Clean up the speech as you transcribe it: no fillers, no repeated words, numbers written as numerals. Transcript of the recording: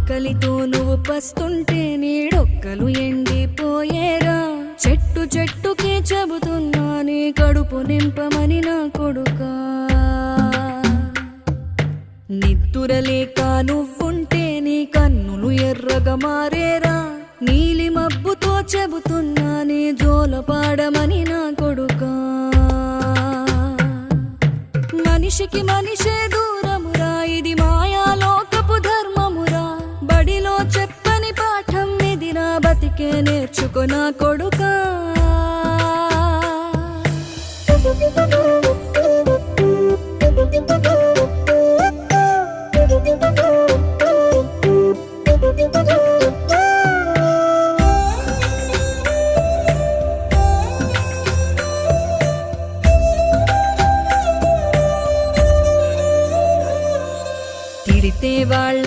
ఆకలితో నువ్వు పస్తుంటే నీడొక్కలు ఎండిపోయేరా. చెట్టు చెట్టుకే చెబుతున్నా నీ కడుపు నింపమని నా కొడుకా. నిద్దురలేక నువ్వుంటే నీ కన్నులు ఎర్రగా మారేరా. నీలి మబ్బుతో చెబుతున్నా నీ జోల పాడమని నా కొడుకా. మనిషికి మనిషే దూరమురా, ఇది మాయాలోకపు ధర్మమురా. బడిలో చెప్పని పాఠం ఇదిరా, బతికే నేర్చుకో నా కొడుకా.